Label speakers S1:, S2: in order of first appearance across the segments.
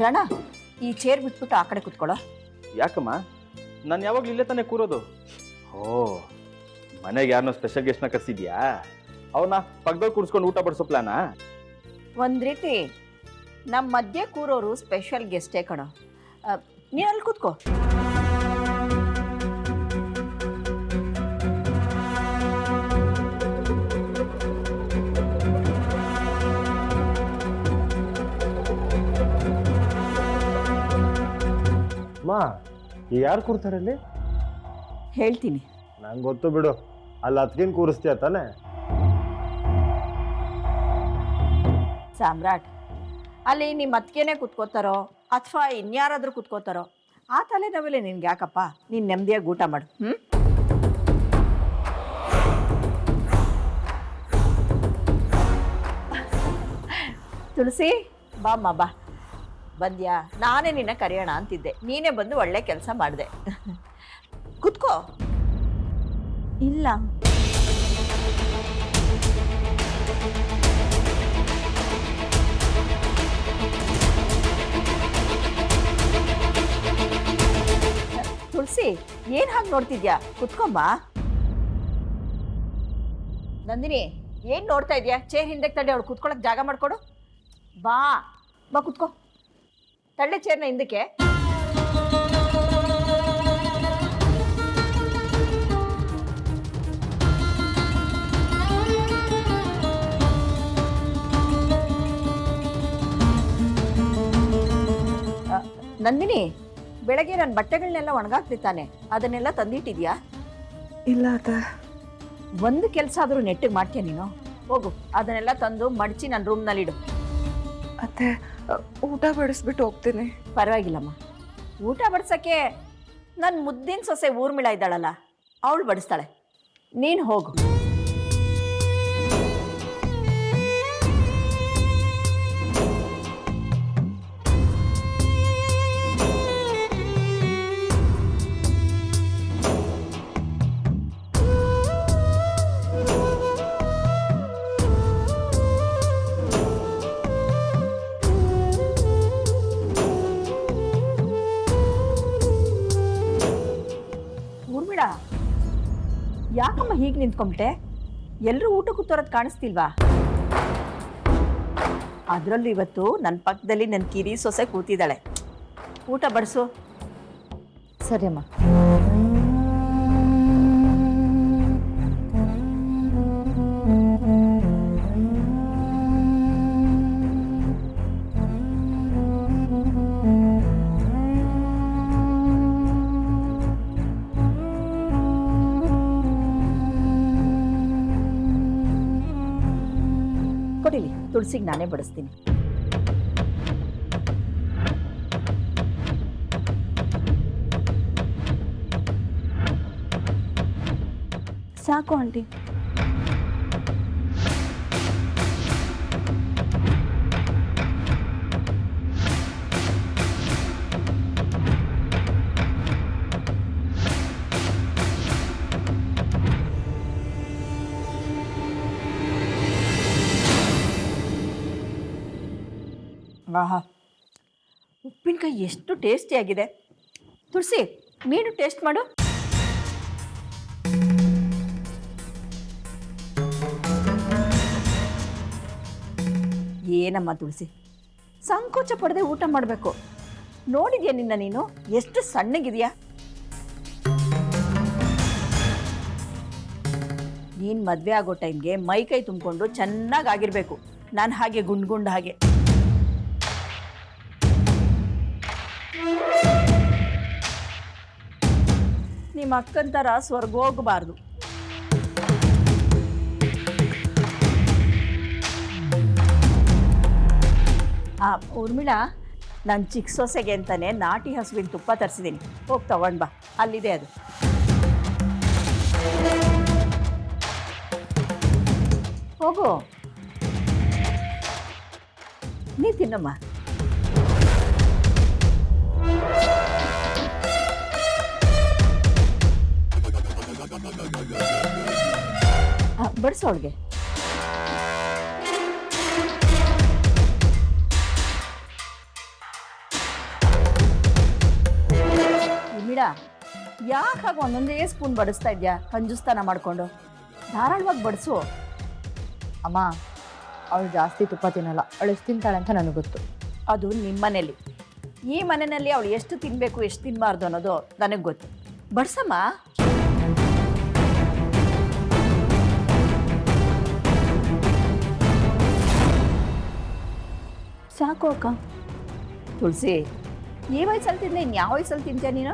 S1: ರಣ, ಈ ಚೇರ್ ಬಿಟ್ಬಿಟ್ಟು ಆ ಕಡೆ ಕುತ್ಕೊಳ್ಳೋ.
S2: ಯಾಕಮ್ಮ? ನಾನು ಯಾವಾಗಲೂ ಇಲ್ಲೇ ತಾನೇ ಕೂರೋದು. ಓ, ಮನೆಗೆ ಯಾರನ್ನೋ ಸ್ಪೆಷಲ್ ಗೆಸ್ಟ್ನ ಕರ್ಸಿದ್ಯಾ? ಅವನ್ನ ಪಕ್ಕದಲ್ಲಿ ಕೂರಿಸ್ಕೊಂಡು ಊಟ ಬಡಿಸೋ ಪ್ಲಾನಾ?
S1: ಒಂದು ರೀತಿ ನಮ್ಮ ಮಧ್ಯೆ ಕೂರೋರು ಸ್ಪೆಷಲ್ ಗೆಸ್ಟೇ ಕಣೋ. ನೀನು ಅಲ್ಲಿ ಕೂತ್ಕೋ.
S3: ಮಾ, ಯಾರು ಕೂರ್ತಾರಲ್ಲಿ?
S1: ಹೇಳ್ತೀನಿ.
S3: ನಂಗೆ ಗೊತ್ತು ಬಿಡು, ಅಲ್ಲಿ ಹತ್ಕೇನು ಕೂರಿಸ್ತೀಯ ತಾನೆ?
S1: ಸಾಮ್ರಾಟ್, ಅಲ್ಲಿ ನಿಮ್ಮ ಅತ್ತಿಗೆನೇ ಕುತ್ಕೋತಾರೋ ಅಥವಾ ಇನ್ಯಾರಾದ್ರೂ ಕುತ್ಕೋತಾರೋ ಆ ತಲೆನೋವಲ್ಲೇ ನಿನ್ಗೆ ಯಾಕಪ್ಪ? ನೀನು ನೆಮ್ಮದಿಯಾಗಿ ಊಟ ಮಾಡು. ತುಳಸಿ, ಬಾಮ್ಮ ಬಾ. ಬಂದ್ಯಾ? ನಾನೇ ನಿನ್ನ ಕರೆಯೋಣ ಅಂತಿದ್ದೆ, ನೀನೇ ಬಂದು ಒಳ್ಳೆ ಕೆಲಸ ಮಾಡಿದೆ. ಕುತ್ಕೋ.
S4: ಇಲ್ಲ,
S1: ತುಳಸಿ, ಏನ್ ಹಾಗೆ ನೋಡ್ತಿದ್ಯಾ? ಕುತ್ಕೊಮ್ಮ. ನಂದಿನಿ, ಏನ್ ನೋಡ್ತಾ ಇದ್ಯಾ? ಚೇರ್ ಹಿಂದಕ್ಕೆ ತಳ್ಳಿ ಅವಳು ಕುತ್ಕೊಳಕ್ ಜಾಗ ಮಾಡ್ಕೊಡು. ಬಾ ಬಾ ಕುತ್ಕೋ. ತಳ್ಳೆ ಚೇರ್ನ ಹಿಂದಕ್ಕೆ. ನಂದಿನಿ, ಬೆಳಗ್ಗೆ ನನ್ನ ಬಟ್ಟೆಗಳನ್ನೆಲ್ಲ ಒಣಗಾಕ್ತಿತ್ತಾನೆ, ಅದನ್ನೆಲ್ಲ ತಂದಿಟ್ಟಿದ್ಯಾ?
S4: ಇಲ್ಲ ಅತ್ತೆ.
S1: ಒಂದು ಕೆಲಸ ಆದರೂ ನೆಟ್ಟಿಗೆ ಮಾಡ್ತೀಯ ನೀನು? ಹೋಗು, ಅದನ್ನೆಲ್ಲ ತಂದು ಮಡಚಿ ನನ್ನ ರೂಮ್ನಲ್ಲಿಡು.
S4: ಅತ್ತೆ, ಊಟ ಬಡಿಸ್ಬಿಟ್ಟು ಹೋಗ್ತೀನಿ.
S1: ಪರವಾಗಿಲ್ಲಮ್ಮ, ಊಟ ಬಡಿಸೋಕ್ಕೆ ನನ್ನ ಮುದ್ದಿನ ಸೊಸೆ ಊರ್ಮಿಳ ಇದ್ದಾಳಲ್ಲ, ಅವಳು ಬಡಿಸ್ತಾಳೆ. ನೀನು ಹೋಗು. ಊರ್ಮಿಳ, ಯಾಕಮ್ಮ ಹೀಗೆ ನಿಂತ್ಕೊಂಬಿಟ್ಟೆ? ಎಲ್ಲರೂ ಊಟ ಕೂತೋರದು ಕಾಣಿಸ್ತಿಲ್ವಾ? ಅದರಲ್ಲೂ ಇವತ್ತು ನನ್ನ ಪಕ್ಕದಲ್ಲಿ ನನ್ನ ಕಿರಿ ಸೊಸೆ ಕೂತಿದ್ದಾಳೆ. ಊಟ ಬಡಿಸು.
S4: ಸರಿ ಅಮ್ಮ.
S1: ಕೊಡಿಲಿ, ತುಳಸಿಗೆ ನಾನೇ ಬಡಿಸ್ತೀನಿ.
S4: ಸಾಕು ಆಂಟಿ.
S1: ಆಹಾ, ಉಪ್ಪಿನಕಾಯಿ ಎಷ್ಟು ಟೇಸ್ಟಿಯಾಗಿದೆ. ತುಳಸಿ, ನೀನು ಟೇಸ್ಟ್ ಮಾಡು. ಏನಮ್ಮ ತುಳಸಿ, ಸಂಕೋಚ ಪಡದೆ ಊಟ ಮಾಡಬೇಕು. ನೋಡಿದ್ಯಾ ನಿನ್ನ ನೀನು ಎಷ್ಟು ಸಣ್ಣಗಿದೆಯಾ? ನೀನು ಮದುವೆ ಆಗೋ ಟೈಮ್ಗೆ ಮೈ ಕೈ ತುಂಬಿಕೊಂಡು ಚೆನ್ನಾಗಾಗಿರ್ಬೇಕು. ನಾನು ಹಾಗೆ ಗುಂಡು ಹಾಗೆ. ನಿಮ್ಮ ಅಕ್ಕನ ಥರ ಸ್ವರ್ಗ ಹೋಗಬಾರ್ದು. ಊರ್ಮಿಳಾ, ನನ್ನ ಚಿಕ್ಕ ಸೊಸೆಗೆ ಅಂತಾನೆ ನಾಟಿ ಹಸುವಿನ ತುಪ್ಪ ತರಿಸಿದ್ದೀನಿ. ಹೋಗಿ ತಗೊಂಡು ಬಾ, ಅಲ್ಲಿದೆ ಅದು. ಹೋಗು, ನೀ ತಿನ್ನಮ್ಮ. ಬಡಿಸೋಳ್ಗೆ. ಯಾಕೆ ಹಾಗೆ ಒಂದೊಂದೇ ಸ್ಪೂನ್ ಬಡಿಸ್ತಾ ಇದೆಯಾ ಕಂಜುಸ್ತಾನ ಮಾಡಿಕೊಂಡು? ಧಾರಾಳವಾಗಿ ಬಡಿಸು.
S4: ಅಮ್ಮ, ಅವಳು ಜಾಸ್ತಿ ತುಪ್ಪ ತಿನ್ನಲ್ಲ, ಅವಳು ಎಷ್ಟು ತಿಂತಾಳೆ ಅಂತ ನನಗೆ ಗೊತ್ತು.
S1: ಅದು ನಿಮ್ಮ ಮನೇಲಿ. ಈ ಮನೆಯಲ್ಲಿ ಅವಳು ಎಷ್ಟು ತಿನ್ನಬೇಕು ಎಷ್ಟು ತಿನ್ನಬಾರ್ದು ಅನ್ನೋದು ನನಗೆ ಗೊತ್ತು. ಬಡ್ಸಮ್ಮ.
S4: ಸಾಕು ಅಕ್ಕ.
S1: ತುಳಸಿ, ಈ ವಯಸ್ಸಲ್ಲಿ ತಿಂದೆ ಇನ್ಯಾವ ವಯಸ್ಸಲ್ಲಿ ತಿಂತೀಯ ನೀನು?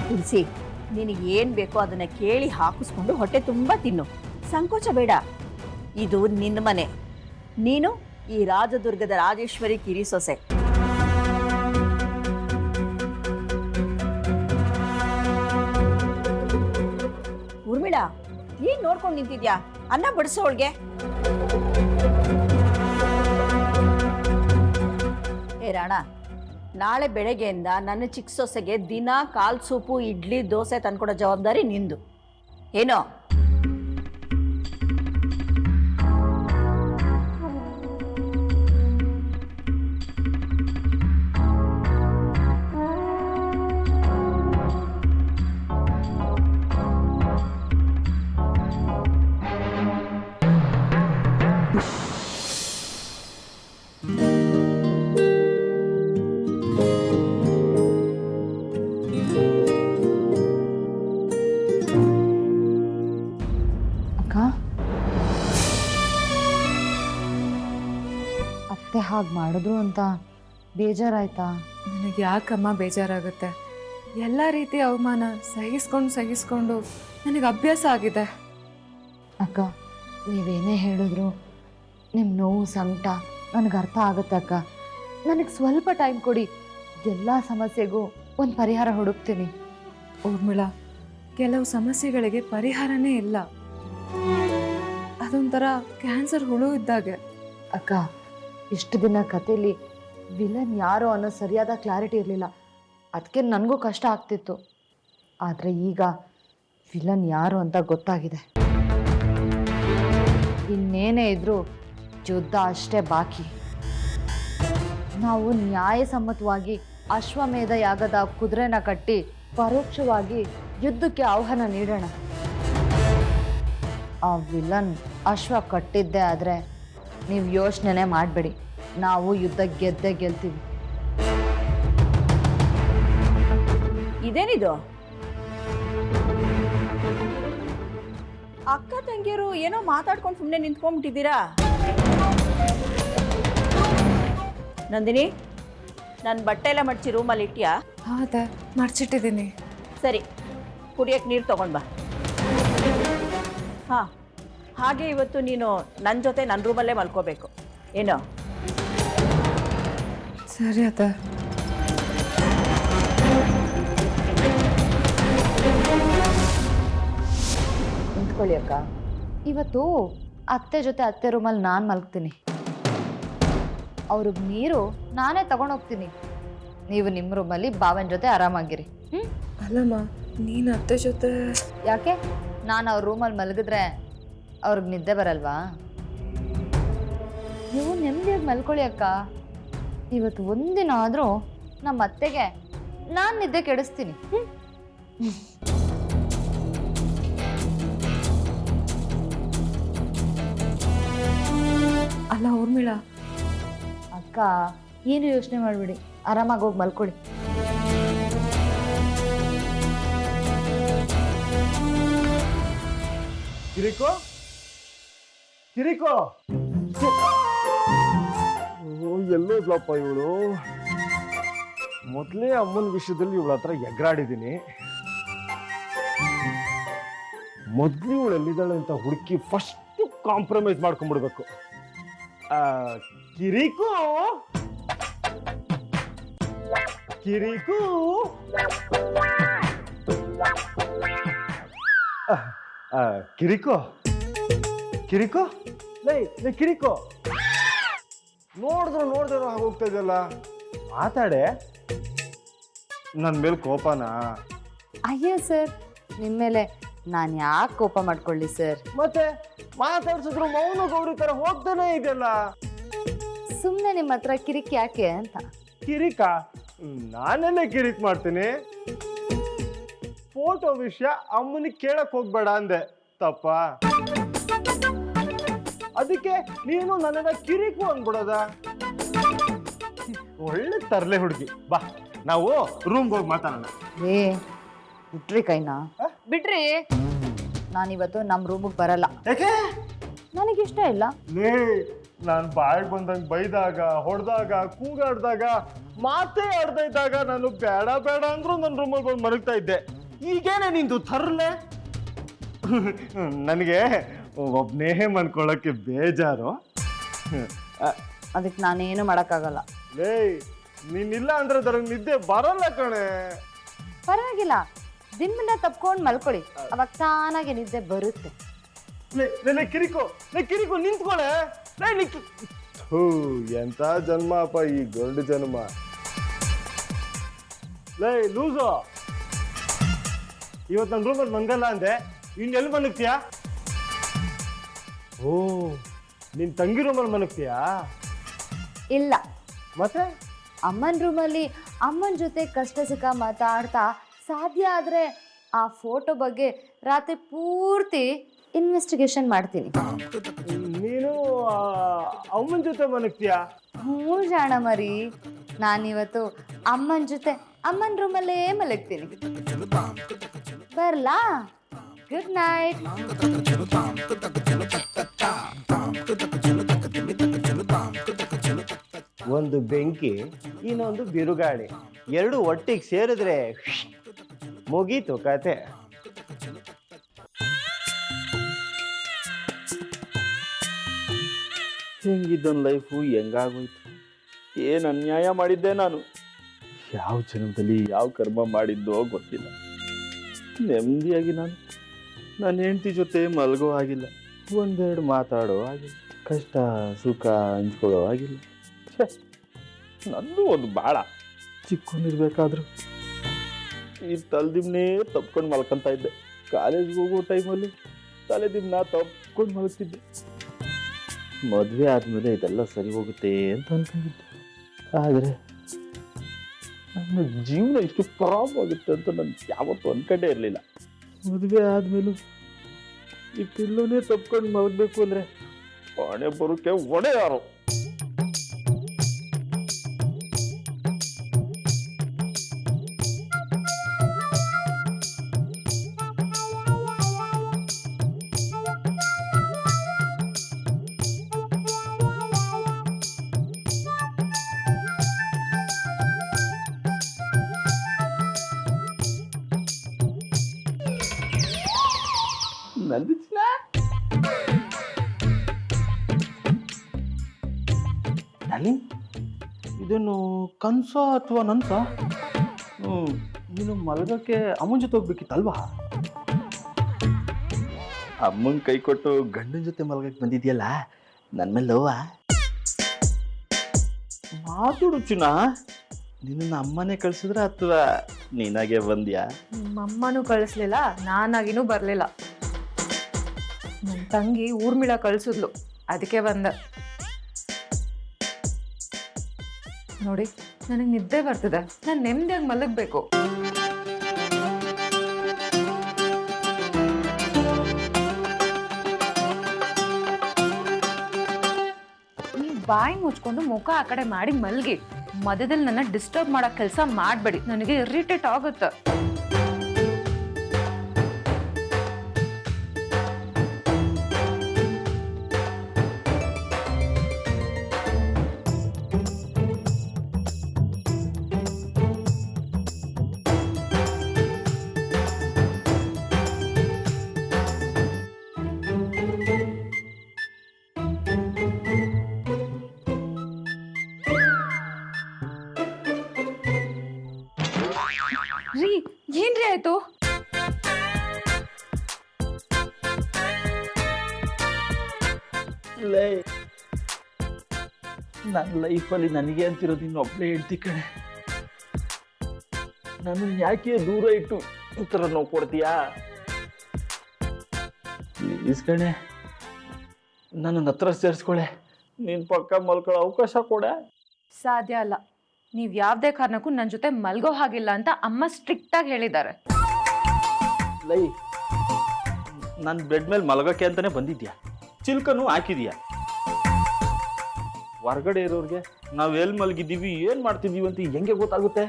S1: ತುಳಸಿ, ನಿನಗೆ ಏನು ಬೇಕೋ ಅದನ್ನು ಕೇಳಿ ಹಾಕಿಸ್ಕೊಂಡು ಹೊಟ್ಟೆ ತುಂಬ ತಿನ್ನು, ಸಂಕೋಚ ಬೇಡ. ಇದು ನಿನ್ನ ಮನೆ. ನೀನು ಈ ರಾಜದುರ್ಗದ ರಾಜೇಶ್ವರಿ ಕಿರಿ ಸೊಸೆ. ಊರ್ಮಿಳಾ, ಏನ್ ನೋಡ್ಕೊಂಡು ನಿಂತಿದ್ಯಾ? ಅನ್ನ ಬಡಿಸೋ ಅವಳಿಗೆ. ಏ ರಾಣ, ನಾಳೆ ಬೆಳಗ್ಗೆಯಿಂದ ನನ್ನ ಚಿಕ್ಕ ಸೊಸೆಗೆ ದಿನ ಕಾಲ್ ಸೂಪು ಇಡ್ಲಿ ದೋಸೆ ತಂದ್ಕೊಡೋ ಜವಾಬ್ದಾರಿ ನಿಂದು. ಏನೋ?
S4: ಅಕ್ಕ, ಅತ್ತೆ ಹಾಗೆ ಮಾಡಿದ್ರು ಅಂತ ಬೇಜಾರಾಯ್ತಾ?
S5: ನನಗೆ ಯಾಕಮ್ಮ ಬೇಜಾರಾಗುತ್ತೆ? ಎಲ್ಲ ರೀತಿಯ ಅವಮಾನ ಸಹಿಸ್ಕೊಂಡು ನನಗೆ ಅಭ್ಯಾಸ ಆಗಿದೆ.
S4: ಅಕ್ಕ, ನೀವೇನೇ ಹೇಳಿದ್ರು ನಿಮ್ಮ ನೋವು ಸಂಕಟ ನನಗೆ ಅರ್ಥ ಆಗುತ್ತೆ ಅಕ್ಕ. ನನಗೆ ಸ್ವಲ್ಪ ಟೈಮ್ ಕೊಡಿ, ಎಲ್ಲ ಸಮಸ್ಯೆಗೂ ಒಂದು ಪರಿಹಾರ ಹುಡುಕ್ತೀನಿ.
S5: ಊರ್ಮಿಳಾ, ಕೆಲವು ಸಮಸ್ಯೆಗಳಿಗೆ ಪರಿಹಾರನೇ ಇಲ್ಲ. ಅದೊಂಥರ ಕ್ಯಾನ್ಸರ್ ಹುಳು ಇದ್ದಾಗೆ.
S4: ಅಕ್ಕ, ಇಷ್ಟು ದಿನ ಕಥೆಯಲ್ಲಿ ವಿಲನ್ ಯಾರು ಅನ್ನೋ ಸರಿಯಾದ ಕ್ಲಾರಿಟಿ ಇರಲಿಲ್ಲ. ಅದಕ್ಕೆ ನನಗೂ ಕಷ್ಟ ಆಗ್ತಿತ್ತು. ಆದರೆ ಈಗ ವಿಲನ್ ಯಾರು ಅಂತ ಗೊತ್ತಾಗಿದೆ. ಇನ್ನೇನೇ ಇದ್ರೂ ಯುದ್ಧ ಅಷ್ಟೇ ಬಾಕಿ. ನಾವು ನ್ಯಾಯಸಮ್ಮತವಾಗಿ ಅಶ್ವಮೇಧ ಯಾಗದ ಕುದುರೆನ ಕಟ್ಟಿ ಪರೋಕ್ಷವಾಗಿ ಯುದ್ಧಕ್ಕೆ ಆಹ್ವಾನ ನೀಡೋಣ. ಆ ವಿಲನ್ ಅಶ್ವ ಕಟ್ಟಿದ್ದೇ ಆದರೆ ನೀವು ಯೋಚನೆ ಮಾಡಬೇಡಿ, ನಾವು ಯುದ್ಧ ಗೆದ್ದೇ ಗೆಲ್ತೀವಿ.
S1: ಇದೇನಿದು? ಅಕ್ಕ ತಂಗಿಯರು ಏನೋ ಮಾತಾಡ್ಕೊಂಡು ಸುಮ್ಮನೆ ನಿಂತ್ಕೊಂಡ್ಬಿಟ್ಟಿದ್ದೀರಾ? ನಂದಿನಿ, ನನ್ನ ಬಟ್ಟೆ ಎಲ್ಲ ಮಡ್ಚಿ ರೂಮಲ್ಲಿ ಇಟ್ಟಿಯಾ?
S5: ಹೌದಾ, ಮರ್ಚಿಟ್ಟಿದ್ದೀನಿ.
S1: ಸರಿ, ಕುಡಿಯೋಕ್ಕೆ ನೀರು ತಗೊಂಡು ಬಾ. ಹಾಂ, ಹಾಗೆ ಇವತ್ತು ನೀನು ನನ್ನ ಜೊತೆ ನನ್ನ ರೂಮಲ್ಲೇ ಮಲ್ಕೋಬೇಕು. ಏನೋ?
S5: ಸರಿ ಅತ್ತ.
S4: ನಿಂತ್ಕೊಳ್ಳಿ ಅಕ್ಕ. ಇವತ್ತು ಅತ್ತೆ ಜೊತೆ ಅತ್ತೆ ರೂಮಲ್ಲಿ ನಾನು ಮಲ್ಗ್ತೀನಿ. ಅವ್ರಿಗೆ ನೀರು ನಾನೇ ತಗೊಂಡೋಗ್ತೀನಿ. ನೀವು ನಿಮ್ಮ ರೂಮಲ್ಲಿ ಬಾವನ ಜೊತೆ ಆರಾಮಾಗಿರಿ.
S5: ಅಲ್ಲಮ್ಮ, ನೀನು ಅತ್ತೆ ಜೊತೆ
S4: ಯಾಕೆ? ನಾನು ಅವ್ರ ರೂಮಲ್ಲಿ ಮಲಗಿದ್ರೆ ಅವ್ರಿಗೆ ನಿದ್ದೆ ಬರಲ್ವಾ? ನೀವು ನೆಮ್ಮದಿಯಾಗಿ ಮಲ್ಕೊಳ್ಳಿ ಅಕ್ಕ. ಇವತ್ತು ಒಂದಿನ ಆದರೂ ನಮ್ಮ ಅತ್ತೆಗೆ ನಾನು ನಿದ್ದೆ ಕೆಡಿಸ್ತೀನಿ.
S5: ಅಲ್ಲ ಊರ್ಮಿಳಾ,
S4: ಅಕ್ಕ, ಏನು ಯೋಚನೆ ಮಾಡಬೇಡಿ, ಆರಾಮಾಗಿ ಹೋಗಿ ಮಲ್ಕೊಳ್ಳಿ.
S3: ಕಿರಿಕೋ, ಕಿರಿಕೋ, ಎಲ್ಲೋ ಇದ್ಲಪ್ಪ ಇವಳು. ಮೊದಲೇ ಅಮ್ಮನ ವಿಷಯದಲ್ಲಿ ಇವಳ ಹತ್ರ ಎಗ್ರಾಡಿದ್ದೀನಿ. ಮೊದಲು ಇವಳು ಎಲ್ಲಿದ್ದಾಳೆ ಅಂತ ಹುಡುಕಿ ಫಸ್ಟ್ ಕಾಂಪ್ರಮೈಸ್ ಮಾಡ್ಕೊಂಡ್ಬಿಡ್ಬೇಕು. ಕಿರಿಕೋ, ಕಿರಿಕೂ, ಕಿರಿಕೋ, ಕಿರಿಕೋ, ಲೈ ಕಿರಿಕೋ, ನೋಡಿದ್ರು ಹೋಗ್ತಾ ಇದೆಯಲ್ಲ, ಮಾತಾಡೆ. ನನ್ನ ಮೇಲೆ ಕೋಪನಾ?
S4: ಅಯ್ಯೋ ಸರ್, ನಿಮ್ಮ ಮೇಲೆ ನಾನು ಯಾಕೆ ಕೋಪ ಮಾಡ್ಕೊಳ್ಳಿ ಸರ್?
S3: ಮತ್ತೆ ಮಾತಾಡ್ಸಿದ್ರು ಮೌನ ಗೌರಿ ತರ ಹೋಗ್ತಾನೆ ಇದೆಯಲ್ಲ.
S4: ಸುಮ್ಮನೆ ನಿಮ್ಮ ಹತ್ರ ಕಿರಿಕಿ ಯಾಕೆ ಅಂತ.
S3: ಕಿರಿಕ ನಾನೆಲ್ಲ ಕಿರಿಕ್ ಮಾಡ್ತೀನಿ. ಫೋಟೋ ವಿಷಯ ಅಮ್ಮನಿಗೆ ಕೇಳಕ್ ಹೋಗ್ಬೇಡ ಅಂದೆ, ತಪ್ಪ? ಅದಕ್ಕೆ ನೀನು ನನ್ನನ್ನ ಕಿರಿಕು ಅಂದ್ಬಿಡೋದ? ಒಳ್ಳೆ ತರ್ಲೆ ಹುಡುಗಿ. ಬಾ ನಾವು ರೂಮ್ಗೆ ಹೋಗಿ ಮಾತಾಡೋಣ.
S4: ಏ ಬಿಟ್ರಿ ಕೈನಾ, ಬಿಟ್ರಿ. ನಾನಿವತ್ತು ನಮ್ಮ ರೂಮಿಗೆ ಬರಲ್ಲ.
S3: ಯಾಕೆ?
S4: ನನಗಿಷ್ಟ ಇಲ್ಲ.
S3: ಲೇ, ನಾನು ಬಾಯಿಗೆ ಬಂದಂಗೆ ಬೈದಾಗ, ಹೊಡೆದಾಗ, ಕೂಗಾಡ್ದಾಗ, ಮಾತೇ ಆಡ್ತಾ ಇದ್ದಾಗ ನಾನು ಬೇಡ ಬೇಡ ಅಂದ್ರೂ ನನ್ನ ರೂಮಲ್ಲಿ ಬಂದು ಮಲಗ್ತಾ ಇದ್ದೆ. ಈಗೇನೆ ನಿಂದು ತರ್ಲೆ? ನನಗೆ ಒಬ್ಬನೇ ಮನ್ಕೊಳ್ಳೋಕ್ಕೆ ಬೇಜಾರು.
S4: ಅದಕ್ಕೆ ನಾನೇನು ಮಾಡೋಕ್ಕಾಗಲ್ಲ.
S3: ಲೇ, ನೀನಿಲ್ಲ ಅಂದ್ರೆ ನನಗೆ ನಿದ್ದೆ ಬರಲ್ಲ ಕಣೆ.
S4: ಪರವಾಗಿಲ್ಲ, ದಿನದಿಂದ ತಪ್ಕೊಂಡು ಮಲ್ಕೊಳ್ಳಿ, ಅವಾಗ ತಾನಾಗೆ ನಿದ್ದೆ ಬರುತ್ತೆ.
S3: ಲೇ ಕಿರಿಕು, ನಿಂತ್ಕೊಳ್ಳೆ. ಎಂತ ಜನ್ಮ ಅಪ್ಪ ಈ ಗಂಡು ಜನ್ಮ. ಲೇ ಲೂಸು, ಇವತ್ತು ನನ್ನ ರೂಮಲ್ಲಿ ಮಂಗಲ್ಲ ಅಂದೆ, ಇನ್ನೆಲ್ಲಿ ಮಲಗ್ತೀಯಾ? ಓ, ನಿನ್ ತಂಗಿ ರೂಮಲ್ಲಿ ಮಲಗ್ತೀಯಾ?
S4: ಇಲ್ಲ,
S3: ಮತ್ತೆ
S4: ಅಮ್ಮನ ರೂಮಲ್ಲಿ ಅಮ್ಮನ ಜೊತೆ ಕಷ್ಟ ಸುಖ ಮಾತಾಡ್ತಾ, ಸಾಧ್ಯ ಆದರೆ ಆ ಫೋಟೋ ಬಗ್ಗೆ ರಾತ್ರಿ ಪೂರ್ತಿ ಇನ್ವೆಸ್ಟಿಗೇಷನ್ ಮಾಡ್ತೀನಿ.
S3: ನೀನು ಅಮ್ಮನ ಜೊತೆ ಮಲಗ್ತೀಯಾ?
S4: ಹ್ಞೂ ಜಾಣ ಮರಿ, ನಾನಿವತ್ತು ಅಮ್ಮನ ಜೊತೆ ಅಮ್ಮನ ರೂಮಲ್ಲೇ ಮಲಗ್ತೀನಿ. ಬರ್ಲಾ? Good night.
S3: ಒಂದು ಬೆಂಕಿ, ಇನ್ನೊಂದು ಬಿರುಗಾಳಿ, ಎರಡು ಒಟ್ಟಿಗೆ ಸೇರಿದ್ರೆ ಮುಗೀತು ಕತೆ.
S2: ಹೆಂಗಿದ್ದೊಂದು ಲೈಫು ಹೆಂಗಾಗೋಯ್ತು. ಏನು ಅನ್ಯಾಯ ಮಾಡಿದ್ದೆ ನಾನು. ಯಾವ ಜನ್ಮದಲ್ಲಿ ಯಾವ ಕರ್ಮ ಮಾಡಿದ್ದೋ ಗೊತ್ತಿಲ್ಲ. ನೆಮ್ಮದಿಯಾಗಿ ನನ್ನ ಹೆಂಡತಿ ಜೊತೆ ಮಲಗೋ ಆಗಿಲ್ಲ, ಒಂದೆರಡು ಮಾತಾಡೋ ಆಗಿಲ್ಲ, ಕಷ್ಟ ಸುಖ ಹಂಚ್ಕೊಳ್ಳೋ ಆಗಿಲ್ಲ. ನಂದು ಒಂದು ಭಾಳ ಚಿಕ್ಕವನಿರ್ಬೇಕಾದ್ರು ಈ ತಲೆದಿಮ್ನೇ ತಪ್ಕೊಂಡು ಮಲ್ಕೊಂತ ಇದ್ದೆ. ಕಾಲೇಜ್ಗೆ ಹೋಗೋ ಟೈಮಲ್ಲಿ ತಲೆದಿಮ್ನ ತಪ್ಕೊಂಡು ಮಲಗ್ತಿದ್ದೆ. ಮದುವೆ ಆದಮೇಲೆ ಇದೆಲ್ಲ ಸರಿ ಹೋಗುತ್ತೆ ಅಂತ ಅನ್ಕೊಂಡಿದ್ದೆ. ಆದರೆ ನನ್ನ ಜೀವನ ಇಷ್ಟು ಖರಾಬ್ ಆಗುತ್ತೆ ಅಂತ ನಾನು ಯಾವತ್ತೂ ಅನ್ಕೊಂಡೇ ಇರಲಿಲ್ಲ. ಮದುವೆ ಆದಮೇಲೂ ಈ ಪಿಲ್ಲೋನೇ ತಪ್ಕೊಂಡು ಮಲಗಬೇಕು ಅಂದರೆ ಹೊಣೆ ಬರೋಕ್ಕೆ ಹೊಣೆ ಯಾರು? ಇದೇನು ಕನ್ಸ ಅಥವಾ ನನ್ಸ? ನೀನು ಮಲಗಕ್ಕೆ ಅಮ್ಮನ ಜೊತೆ ಹೋಗ್ಬೇಕಿತ್ತಲ್ವಾ? ಅಮ್ಮನ ಕೈ ಕೊಟ್ಟು ಗಂಡನ ಜೊತೆ ಮಲಗಕ್ಕೆ ಬಂದಿದ್ಯಲ್ಲ, ನನ್ನ ಮೇಲೆ ಲವ್ವಾ? ಮಾತಾಡು ಚಿನ್ನ, ನಿನ್ನ ಅಮ್ಮನೇ ಕಳ್ಸಿದ್ರ ಅಥವಾ ನೀನಾಗೆ ಬಂದ್ಯಾ?
S5: ನಮ್ಮಮ್ಮನೂ ಕಳಿಸ್ಲಿಲ್ಲ, ನಾನಾಗಿನೂ ಬರಲಿಲ್ಲ. ನನ್ನ ತಂಗಿ ಊರ್ಮಿಳ ಕಳಿಸಿದ್ಲು, ಅದಕ್ಕೆ ಬಂದೆ. ನೋಡಿ, ನನಗೆ ನಿದ್ದೆ ಬರ್ತಿದೆ, ನಾನು ನೆಮ್ಮದಿಯಾಗಿ ಮಲಗಬೇಕು. ನೀವು ಬಾಯಿ ಮುಚ್ಕೊಂಡು ಮುಖ ಆ ಕಡೆ ಮಾಡಿ ಮಲಗಿ. ಮಧ್ಯದಲ್ಲಿ ನನ್ನ ಡಿಸ್ಟರ್ಬ್ ಮಾಡೋ ಕೆಲಸ ಮಾಡಬೇಡಿ, ನನಗೆ ಇರಿಟೇಟ್ ಆಗುತ್ತೆ. ರೀ, ಏನ್ರಿ ಆಯ್ತು?
S2: ನನ್ನ ಲೈಫಲ್ಲಿ ನನಗೆ ಅಂತಿರೋದು ಇನ್ನೊಬ್ಬಳೇ ಹೇಳ್ತಿ ಕಣೆ. ನಾನು ಯಾಕೆ ದೂರ ಇಟ್ಟು ಈ ಥರ ನೋವು ಕೊಡ್ತೀಯಾ? ಪ್ಲೀಸ್ ಕಣೆ, ನನ್ನ ಹತ್ರ ಸೇರಿಸ್ಕೊಳೆ. ನಿನ್ನ ಪಕ್ಕ ಮಲ್ಕೊಳ್ಳೋ ಅವಕಾಶ ಕೊಡ.
S5: ಸಾಧ್ಯ ಅಲ್ಲ, ನೀವು ಯಾವುದೇ ಕಾರಣಕ್ಕೂ ನನ್ನ ಜೊತೆ ಮಲ್ಗೋ ಹಾಗಿಲ್ಲ ಅಂತ ಅಮ್ಮ ಸ್ಟ್ರಿಕ್ಟಾಗಿ ಹೇಳಿದ್ದಾರೆ.
S2: ಲೈ, ನನ್ನ ಬೆಡ್ ಮೇಲೆ ಮಲಗೋಕ್ಕೆ ಅಂತಾನೆ ಬಂದಿದ್ಯಾ, ಚಿಲ್ಕನೂ ಹಾಕಿದ್ಯಾ. ಹೊರಗಡೆ ಇರೋರಿಗೆ ನಾವು ಎಲ್ಲಿ ಮಲಗಿದ್ದೀವಿ ಏನು ಮಾಡ್ತಿದ್ದೀವಿ ಅಂತ ಹೆಂಗೆ ಗೊತ್ತಾಗುತ್ತೆ?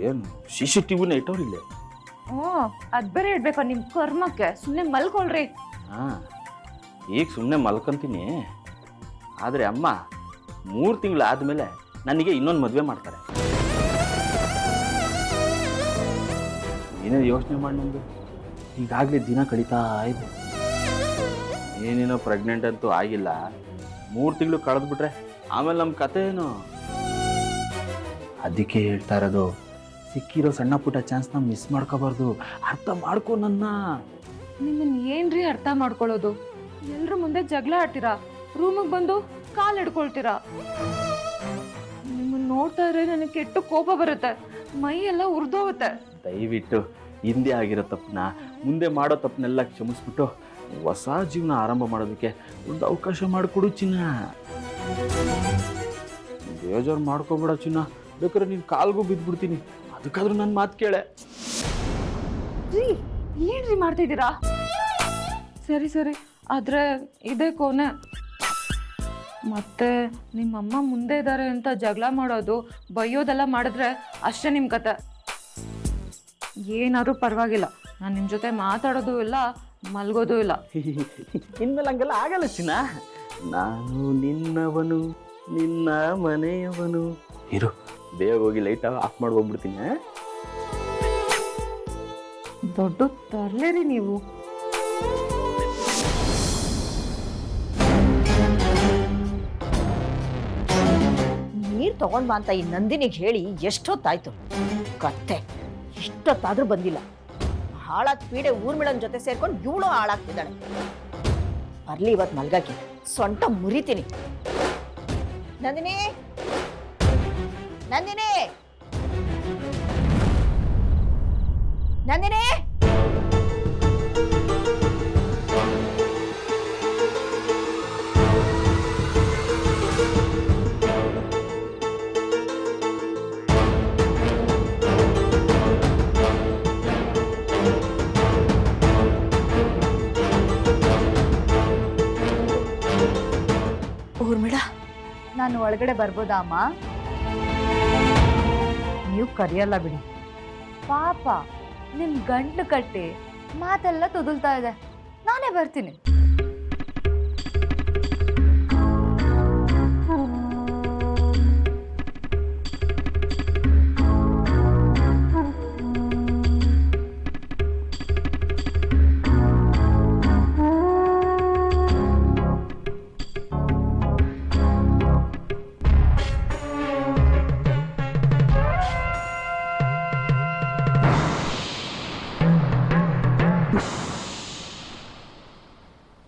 S2: ಏನು CCTVನ ಇಟ್ಟವ್ರಿಲ್ಲ?
S5: ಅದು ಬೇರೆ ಇಡ್ಬೇಕು ನಿಮ್ಮ ಕರ್ಮಕ್ಕೆ. ಸುಮ್ಮನೆ ಮಲ್ಕೊಳ್ರಿ.
S2: ಹಾಂ, ಈಗ ಸುಮ್ಮನೆ ಮಲ್ಕೊಂತೀನಿ. ಆದರೆ ಅಮ್ಮ 3 ತಿಂಗಳು ಆದಮೇಲೆ ನನಗೆ ಇನ್ನೊಂದು ಮದುವೆ ಮಾಡ್ತಾರೆ. ಏನೇ ಯೋಚನೆ ಮಾಡಿ ನಮ್ಮದು ಈಗಾಗಲೇ ದಿನ ಕಳೀತಾ ಇದೆ. ಏನೇನೋ ಪ್ರೆಗ್ನೆಂಟ್ ಅಂತೂ ಆಗಿಲ್ಲ, 3 ತಿಂಗಳು ಕಳೆದ್ಬಿಟ್ರೆ ಆಮೇಲೆ ನಮ್ಮ ಕತೆ ಏನು? ಅದಕ್ಕೆ ಹೇಳ್ತಾ ಇರೋದು, ಸಿಕ್ಕಿರೋ ಸಣ್ಣ ಪುಟ್ಟ ಚಾನ್ಸ್ನ ಮಿಸ್ ಮಾಡ್ಕೋಬಾರ್ದು. ಅರ್ಥ ಮಾಡ್ಕೊ ನನ್ನ.
S5: ನಿಮ್ಮನ್ನು ಏನ್ರಿ ಅರ್ಥ ಮಾಡ್ಕೊಳ್ಳೋದು? ಎಲ್ಲರೂ ಮುಂದೆ ಜಗಳ ಆಡ್ತೀರಾ, ರೂಮಿಗೆ ಬಂದು ಕಾಲು ಹಿಡ್ಕೊಳ್ತೀರಾ. ನಿಮ್ಮನ್ನು ನೋಡ್ತಾ ಇದ್ರೆ ನನಗೆ ಕೆಟ್ಟು ಕೋಪ ಬರುತ್ತೆ, ಮೈ ಎಲ್ಲ ಉರಿದೋಗುತ್ತೆ.
S2: ದಯವಿಟ್ಟು ಹಿಂದೆ ಆಗಿರೋ ತಪ್ಪನ್ನ, ಮುಂದೆ ಮಾಡೋ ತಪ್ಪನ್ನೆಲ್ಲ ಕ್ಷಮಿಸ್ಬಿಟ್ಟು ಹೊಸ ಜೀವನ ಆರಂಭ ಮಾಡೋದಕ್ಕೆ ಒಂದು ಅವಕಾಶ ಮಾಡಿಕೊಡು ಚಿನ್ನ. ಬೇಜಾರು ಮಾಡ್ಕೊಬೇಡ ಚಿನ್ನ, ಬೇಕಾದ್ರೆ ನೀನು ಕಾಲ್ಗೂ ಬಿದ್ದುಬಿಡ್ತೀನಿ. ಅದಕ್ಕಾದ್ರೂ ನನ್ನ ಮಾತು ಕೇಳೆ.
S5: ರೀ, ಏನ್ರಿ ಮಾಡ್ತಿದ್ದೀರಾ? ಸರಿ ಸರಿ, ಆದ್ರೆ ಇದೇ ಕೋನೆ. ಮತ್ತೆ ನಿಮ್ಮಮ್ಮ ಮುಂದೆ ಇದ್ದಾರೆ ಅಂತ ಜಗಳ ಮಾಡೋದು, ಬೈಯೋದೆಲ್ಲ ಮಾಡಿದ್ರೆ ಅಷ್ಟೇ ನಿಮ್ಮ ಕತೆ. ಏನಾದ್ರೂ ಪರವಾಗಿಲ್ಲ, ನಾನು ನಿಮ್ಮ ಜೊತೆ ಮಾತಾಡೋದು ಇಲ್ಲ, ಮಲ್ಗೋದು ಇಲ್ಲ.
S2: ಇನ್ಮೇಲೆ ಹಂಗೆಲ್ಲ ಆಗಲ್ಲ ಚಿನ್ನ. ನಾನು ನಿನ್ನವನು, ನಿನ್ನ ಮನೆಯವನು. ಇರು, ಬೇಗ ಹೋಗಿ ಲೈಟ್ ಆಫ್ ಮಾಡಿ ಹೋಗ್ಬಿಡ್ತೀನಿ.
S5: ದೊಡ್ಡ ತರ್ಲೇರಿ ನೀವು.
S1: ನೀರು ತಗೊಂಡ್ ಬಾ ಅಂತ ಈ ನಂದಿನಿಗೆ ಹೇಳಿ ಎಷ್ಟೊತ್ತಾಯ್ತು. ಕತ್ತೆ ಇಷ್ಟೊತ್ತಾದ್ರೂ ಬಂದಿಲ್ಲ. ಹಾಳಾದ ಪೀಡೆ ಊರ್ಮಿಳನ್ ಜೊತೆ ಸೇರ್ಕೊಂಡು ಇವಳು ಹಾಳಾಗ್ತಿದ್ದಾಳೆ. ಬರ್ಲಿ ಇವತ್ತು ಮಲ್ಗಕ್ಕೆ, ಸೊಂಟ ಮುರಿತೀನಿ. ನಂದಿನಿ, ನಂದಿನಿ, ನಂದಿನಿ. ಊರ್ಮಿಳ,
S4: ನಾನು ಒಳಗಡೆ ಬರ್ಬೋದಾ ಅಮ್ಮ?
S1: ನೀವು ಕರೆಯಲ್ಲ ಬಿಡಿ.
S4: ಪಾಪ, ನಿಮ್ ಗಂಟ್ಲು ಕಟ್ಟಿ ಮಾತೆಲ್ಲ ತೊದಲ್ತಾ ಇದೆ, ನಾನೇ ಬರ್ತೀನಿ.